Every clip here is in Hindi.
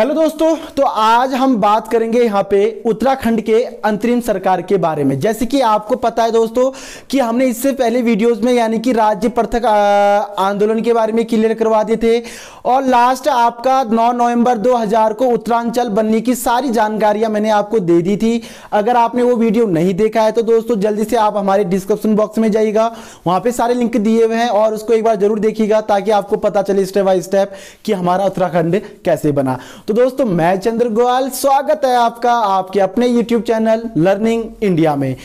हेलो दोस्तों, तो आज हम बात करेंगे यहाँ पे उत्तराखंड के अंतरिम सरकार के बारे में। जैसे कि आपको पता है दोस्तों कि हमने इससे पहले वीडियोस में यानी कि राज्य पृथक आंदोलन के बारे में क्लियर करवा दिए थे और लास्ट आपका 9 नवंबर 2000 को उत्तरांचल बनने की सारी जानकारियां मैंने आपको दे दी थी। अगर आपने वो वीडियो नहीं देखा है तो दोस्तों जल्दी से आप हमारे डिस्क्रिप्शन बॉक्स में जाइएगा, वहां पे सारे लिंक दिए हुए हैं और उसको एक बार जरूर देखिएगा ताकि आपको पता चले स्टेप बाय स्टेप कि हमारा उत्तराखंड कैसे बना। तो दोस्तों मैं चंद्र गोयल, स्वागत है आपका आपके अपने YouTube चैनल लर्निंग इंडिया में।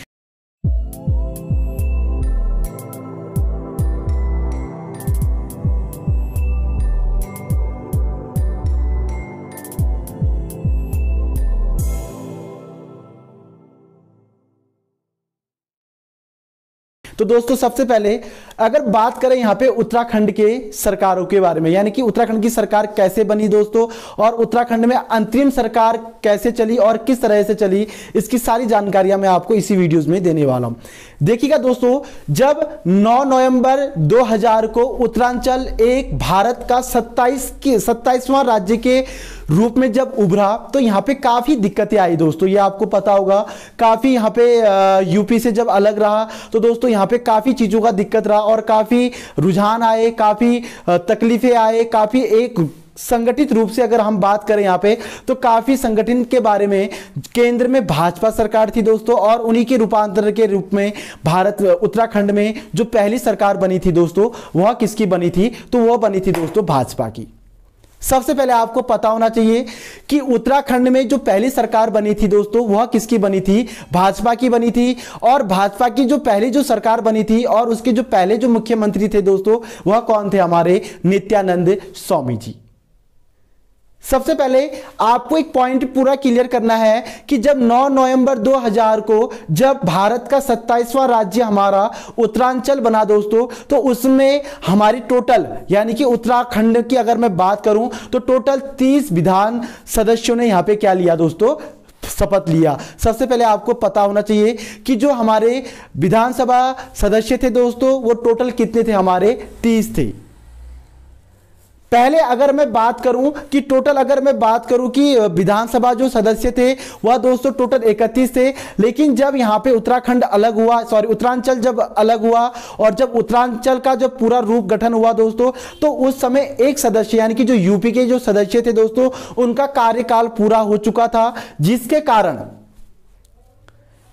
तो दोस्तों सबसे पहले अगर बात करें यहां पे उत्तराखंड के सरकारों के बारे में, यानी कि उत्तराखंड की सरकार कैसे बनी दोस्तों और उत्तराखंड में अंतरिम सरकार कैसे चली और किस तरह से चली, इसकी सारी जानकारियां मैं आपको इसी वीडियोस में देने वाला हूं। देखिएगा दोस्तों, जब 9 नवंबर 2000 को उत्तरांचल एक भारत का 27वां राज्य के रूप में जब उभरा तो यहां पे काफी दिक्कतें आई दोस्तों। ये आपको पता होगा, काफी यहां पे यूपी से जब अलग रहा तो दोस्तों यहां पे काफी चीजों का दिक्कत रहा और काफी रुझान आए, काफी तकलीफें आए, काफी एक संगठित रूप से अगर हम बात करें यहां पे तो काफी संगठन के बारे में केंद्र में भाजपा सरकार थी दोस्तों और उन्हीं के रूपांतर के रूप में उत्तराखंड में जो पहली सरकार बनी थी दोस्तों वह किसकी बनी थी, तो वह बनी थी दोस्तों भाजपा की। सबसे पहले आपको पता होना चाहिए कि उत्तराखंड में जो पहली सरकार बनी थी दोस्तों वह किसकी बनी थी, भाजपा की बनी थी। और भाजपा की जो पहली जो सरकार बनी थी और उसके जो पहले जो मुख्यमंत्री थे दोस्तों वह कौन थे, हमारे नित्यानंद स्वामी जी। सबसे पहले आपको एक पॉइंट पूरा क्लियर करना है कि जब 9 नवंबर 2000 को जब भारत का 27वां राज्य हमारा उत्तरांचल बना दोस्तों, तो उसमें हमारी टोटल यानी कि उत्तराखंड की अगर मैं बात करूं तो टोटल 30 विधान सदस्यों ने यहां पे क्या लिया दोस्तों, शपथ लिया। सबसे पहले आपको पता होना चाहिए कि जो हमारे विधानसभा सदस्य थे दोस्तों वो टोटल कितने थे, हमारे 30 थे। पहले अगर मैं बात करूं कि टोटल अगर मैं बात करूं कि विधानसभा जो सदस्य थे वह दोस्तों टोटल 31 थे, लेकिन जब यहां पे उत्तराखंड अलग हुआ, उत्तरांचल जब अलग हुआ और जब उत्तरांचल का जब पूरा रूप गठन हुआ दोस्तों तो उस समय एक सदस्य यानी कि जो यूपी के जो सदस्य थे दोस्तों उनका कार्यकाल पूरा हो चुका था,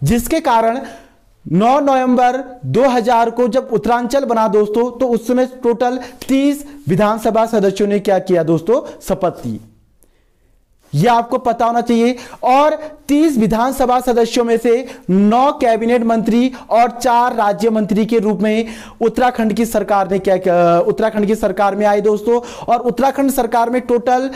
जिसके कारण 9 नवंबर 2000 को जब उत्तरांचल बना दोस्तों तो उस समय टोटल 30 विधानसभा सदस्यों ने क्या किया दोस्तों, शपथ ली। यह आपको पता होना चाहिए। और 30 विधानसभा सदस्यों में से 9 कैबिनेट मंत्री और 4 राज्य मंत्री के रूप में उत्तराखंड की सरकार ने क्या किया, उत्तराखंड की सरकार में आए दोस्तों। और उत्तराखंड सरकार में टोटल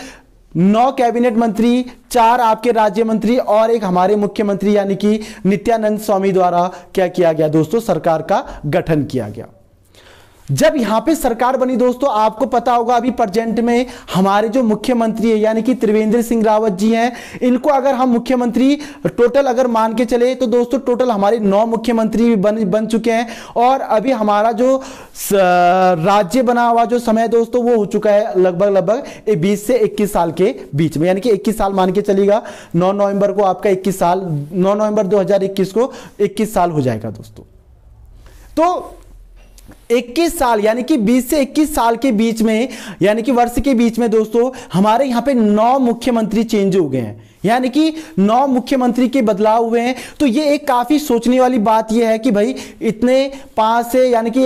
9 कैबिनेट मंत्री, 4 आपके राज्य मंत्री और एक हमारे मुख्यमंत्री यानी कि नित्यानंद स्वामी द्वारा क्या किया गया दोस्तों, सरकार का गठन किया गया। जब यहां पे सरकार बनी दोस्तों आपको पता होगा अभी प्रेजेंट में हमारे जो मुख्यमंत्री है यानी कि त्रिवेंद्र सिंह रावत जी हैं, इनको अगर हम मुख्यमंत्री टोटल अगर मान के चले तो दोस्तों टोटल हमारे 9 मुख्यमंत्री बन चुके हैं। और अभी हमारा जो राज्य बना हुआ जो समय दोस्तों वो हो चुका है लगभग 20 से 21 साल के बीच में, यानी कि 21 साल मान के चलेगा। 9 नवंबर को आपका 21 साल, 9 नवंबर 2021 को 21 साल हो जाएगा दोस्तों। तो 21 साल यानी कि 20 से 21 साल के बीच में यानी कि वर्ष के बीच में दोस्तों हमारे यहां पे 9 मुख्यमंत्री चेंज हो गए हैं, यानी कि 9 मुख्यमंत्री के बदलाव हुए हैं। तो ये एक काफी सोचने वाली बात ये है कि भाई इतने 5 से यानी कि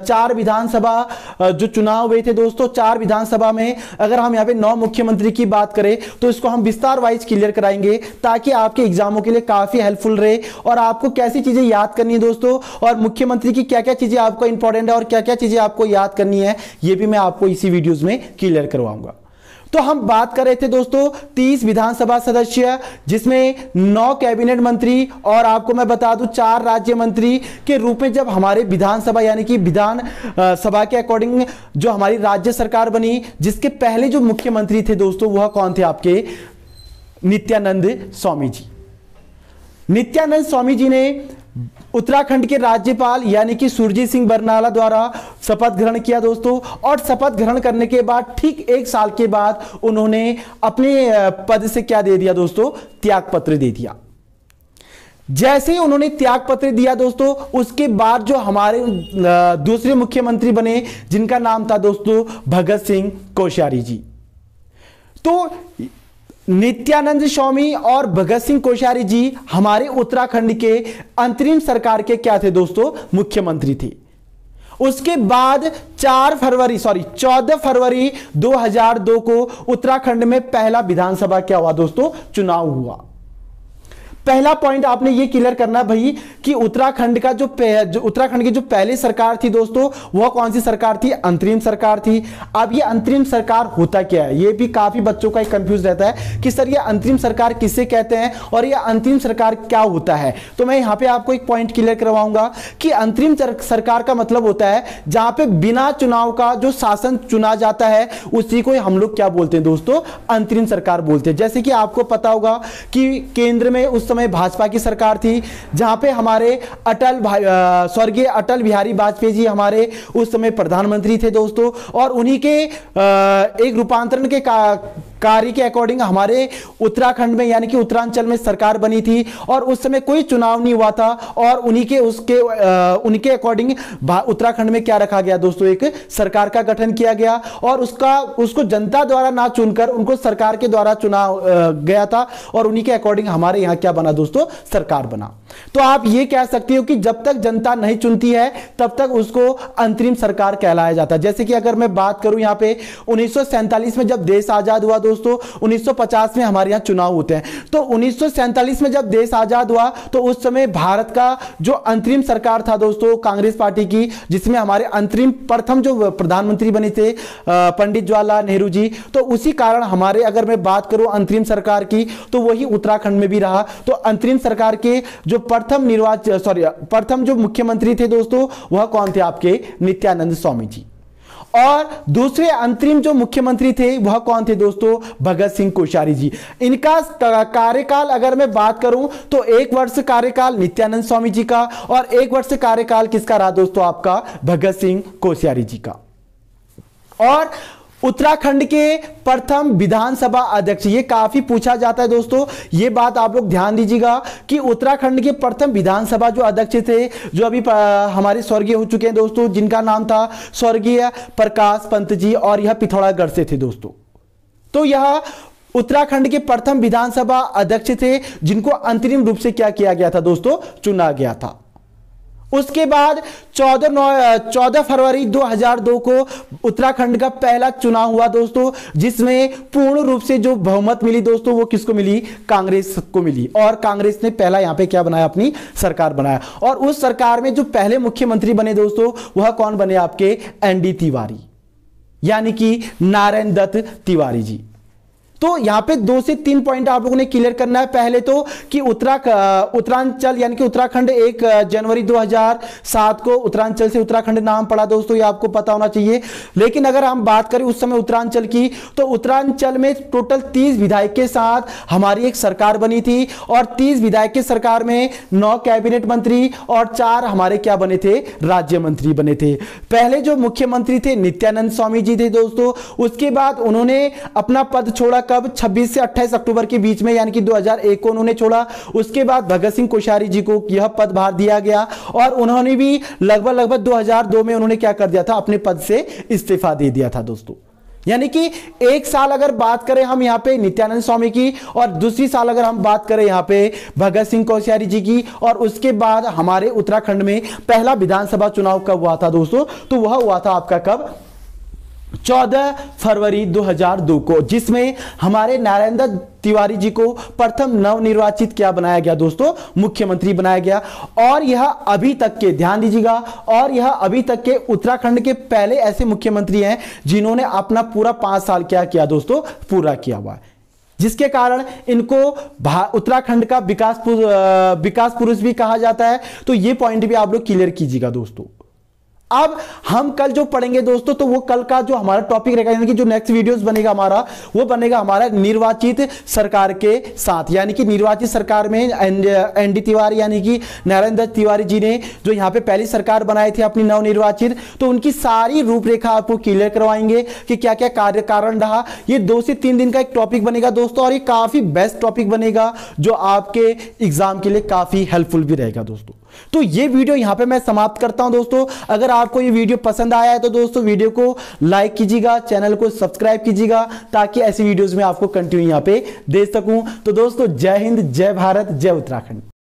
4 विधानसभा जो चुनाव हुए थे दोस्तों, 4 विधानसभा में अगर हम यहाँ पे 9 मुख्यमंत्री की बात करें तो इसको हम विस्तार वाइज क्लियर कराएंगे ताकि आपके एग्जामों के लिए काफी हेल्पफुल रहे और आपको कैसी चीजें याद करनी है दोस्तों और मुख्यमंत्री की क्या क्या चीजें आपको इंपॉर्टेंट है और क्या क्या चीजें आपको याद करनी है, ये भी मैं आपको इसी वीडियोज में क्लियर करवाऊंगा। तो हम बात कर रहे थे दोस्तों 30 विधानसभा सदस्य जिसमें 9 कैबिनेट मंत्री और आपको मैं बता दूं 4 राज्य मंत्री के रूप में जब हमारे विधानसभा यानी कि विधान सभा के अकॉर्डिंग जो हमारी राज्य सरकार बनी, जिसके पहले जो मुख्यमंत्री थे दोस्तों वह कौन थे, आपके नित्यानंद स्वामी जी। नित्यानंद स्वामी जी ने उत्तराखंड के राज्यपाल यानी कि सुरजीत सिंह बरनाला द्वारा शपथ ग्रहण किया दोस्तों। और शपथ ग्रहण करने के बाद ठीक 1 साल के बाद उन्होंने अपने पद से क्या दे दिया दोस्तों, त्याग पत्र दे दिया। जैसे ही उन्होंने त्याग पत्र दिया दोस्तों, उसके बाद जो हमारे दूसरे मुख्यमंत्री बने जिनका नाम था दोस्तों भगत सिंह कोश्यारी जी। तो नित्यानंद स्वामी और भगत सिंह कोश्यारी जी हमारे उत्तराखंड के अंतरिम सरकार के क्या थे दोस्तों, मुख्यमंत्री थे। उसके बाद 14 फरवरी 2002 को उत्तराखंड में पहला विधानसभा क्या हुआ दोस्तों, चुनाव हुआ। पहला पॉइंट आपने ये क्लियर करना भाई कि उत्तराखंड की जो पहली सरकार थी दोस्तों, वह कौन सी सरकार थी, अंतरिम सरकार थी। अब ये अंतरिम सरकार होता क्या है, ये भी काफी बच्चों का कंफ्यूज रहता है कि सर ये अंतरिम सरकार किसे कहते हैं और ये अंतरिम सरकार क्या होता है। तो मैं यहां पे आपको एक पॉइंट क्लियर करवाऊंगा कि अंतरिम सरकार का मतलब होता है जहां पे बिना चुनाव का जो शासन चुना जाता है उसी को हम लोग क्या बोलते हैं दोस्तों, अंतरिम सरकार बोलते हैं। जैसे कि आपको पता होगा कि केंद्र में उस समय भाजपा की सरकार थी, जहां पे हमारे स्वर्गीय अटल बिहारी वाजपेयी जी हमारे उस समय प्रधानमंत्री थे दोस्तों। और उन्हीं के एक रूपांतरण के कार्य के अकॉर्डिंग हमारे उत्तराखंड में यानी कि उत्तरांचल में सरकार बनी थी और उस समय कोई चुनाव नहीं हुआ था और उनके अकॉर्डिंग उत्तराखंड में क्या रखा गया दोस्तों, एक सरकार का गठन किया गया और उसको जनता द्वारा ना चुनकर उनको सरकार के द्वारा चुना गया था और उन्हीं के अकॉर्डिंग हमारे यहां क्या बना दोस्तों, सरकार बना। तो आप ये कह सकते हो कि जब तक जनता नहीं चुनती है तब तक उसको अंतरिम सरकार कहलाया जाता है। जैसे कि अगर मैं बात करूं यहां पे 1947 में जब देश आजाद हुआ दोस्तों, 1950 में हमारे यहां चुनाव होते हैं। तो 1947 में जब देश आजाद हुआ तो उस समय भारत का जो अंतरिम सरकार था दोस्तों कांग्रेस पार्टी की, जिसमें हमारे अंतरिम प्रथम जो प्रधानमंत्री बने थे पंडित जवाहरलाल नेहरू जी, तो उसी कारण हमारे अगर मैं बात करूं अंतरिम सरकार की तो वही उत्तराखंड में भी रहा। तो अंतरिम सरकार के जो प्रथम जो मुख्यमंत्री थे दोस्तों वह कौन थे, आपके नित्यानंद स्वामी जी। और दूसरे अंतरिम जो मुख्यमंत्री थे वह कौन थे दोस्तों, भगत सिंह कोश्यारी जी। इनका कार्यकाल अगर मैं बात करूं तो 1 वर्ष कार्यकाल नित्यानंद स्वामी जी का और 1 वर्ष कार्यकाल किसका रहा दोस्तों, आपका भगत सिंह कोश्यारी जी का। और उत्तराखंड के प्रथम विधानसभा अध्यक्ष, ये काफी पूछा जाता है दोस्तों, ये बात आप लोग ध्यान दीजिएगा कि उत्तराखंड के प्रथम विधानसभा जो अध्यक्ष थे जो अभी हमारे स्वर्गीय हो चुके हैं दोस्तों, जिनका नाम था स्वर्गीय प्रकाश पंत जी और यह पिथौरागढ़ से थे दोस्तों। तो यह उत्तराखंड के प्रथम विधानसभा अध्यक्ष थे जिनको अंतरिम रूप से क्या किया गया था दोस्तों, चुना गया था। उसके बाद 14 फरवरी 2002 को उत्तराखंड का पहला चुनाव हुआ दोस्तों, जिसमें पूर्ण रूप से जो बहुमत मिली दोस्तों वो किसको मिली, कांग्रेस को मिली। और कांग्रेस ने पहला यहां पे क्या बनाया, अपनी सरकार बनाया। और उस सरकार में जो पहले मुख्यमंत्री बने दोस्तों वह कौन बने, आपके एनडी तिवारी यानी कि नारायण दत्त तिवारी जी। तो यहां पे 2 से 3 पॉइंट आप लोगों ने क्लियर करना है। पहले तो कि उत्तरांचल यानी कि उत्तराखंड 1 जनवरी 2007 को उत्तरांचल से उत्तराखंड नाम पड़ा दोस्तों, ये आपको पता होना चाहिए। लेकिन अगर हम बात करें उस समय उत्तरांचल की, तो उत्तरांचल में टोटल 30 विधायक के साथ हमारी एक सरकार बनी थी और 30 विधायक की सरकार में 9 कैबिनेट मंत्री और 4 हमारे क्या बने थे, राज्य मंत्री बने थे। पहले जो मुख्यमंत्री थे नित्यानंद स्वामी जी थे दोस्तों, उसके बाद उन्होंने अपना पद छोड़ा कब, 26 से 28 अक्टूबर के बीच में यानी कि 2001 को उन्होंने छोड़ा। उसके बाद भगत सिंह कोश्यारी जी को यह पदभार दिया गया और उन्होंने भी लगभग 2002 में उन्होंने क्या कर दिया था, अपने पद से इस्तीफा दे दिया था दोस्तों। यानी कि 1 साल अगर बात करें हम यहां पे नित्यानंद स्वामी की और दूसरी साल अगर हम बात करें यहां पे भगत सिंह कोश्यारी जी की, और उसके बाद हमारे उत्तराखंड में पहला विधानसभा चुनाव कब हुआ था दोस्तों, तो वह हुआ था आपका कब, 14 फरवरी 2002 को, जिसमें हमारे नारायण दत्त तिवारी जी को प्रथम नवनिर्वाचित क्या बनाया गया दोस्तों, मुख्यमंत्री बनाया गया। और यह अभी तक के, ध्यान दीजिएगा, और यह अभी तक के उत्तराखंड के पहले ऐसे मुख्यमंत्री हैं जिन्होंने अपना पूरा 5 साल क्या किया दोस्तों, पूरा किया हुआ है, जिसके कारण इनको उत्तराखंड का विकास पुरुष भी कहा जाता है। तो यह पॉइंट भी आप लोग क्लियर कीजिएगा दोस्तों। अब हम कल जो पढ़ेंगे दोस्तों, तो वो कल का जो हमारा टॉपिक रहेगा, यानी कि जो नेक्स्ट वीडियोस बनेगा हमारा, वो बनेगा हमारा निर्वाचित सरकार के साथ। यानी कि निर्वाचित सरकार में एनडी तिवारी यानी कि नारायण दत्त तिवारी जी ने जो यहाँ पे पहली सरकार बनाए थे अपनी नवनिर्वाचित, तो उनकी सारी रूपरेखा आपको क्लियर करवाएंगे कि क्या क्या कार्य कारण रहा। ये 2 से 3 दिन का एक टॉपिक बनेगा दोस्तों, और ये काफी बेस्ट टॉपिक बनेगा जो आपके एग्जाम के लिए काफी हेल्पफुल भी रहेगा दोस्तों। तो ये वीडियो यहां पे मैं समाप्त करता हूं दोस्तों। अगर आपको ये वीडियो पसंद आया है तो दोस्तों वीडियो को लाइक कीजिएगा, चैनल को सब्सक्राइब कीजिएगा, ताकि ऐसी वीडियोस में आपको कंटिन्यू यहां पे दे सकूं। तो दोस्तों जय हिंद, जय भारत, जय उत्तराखंड।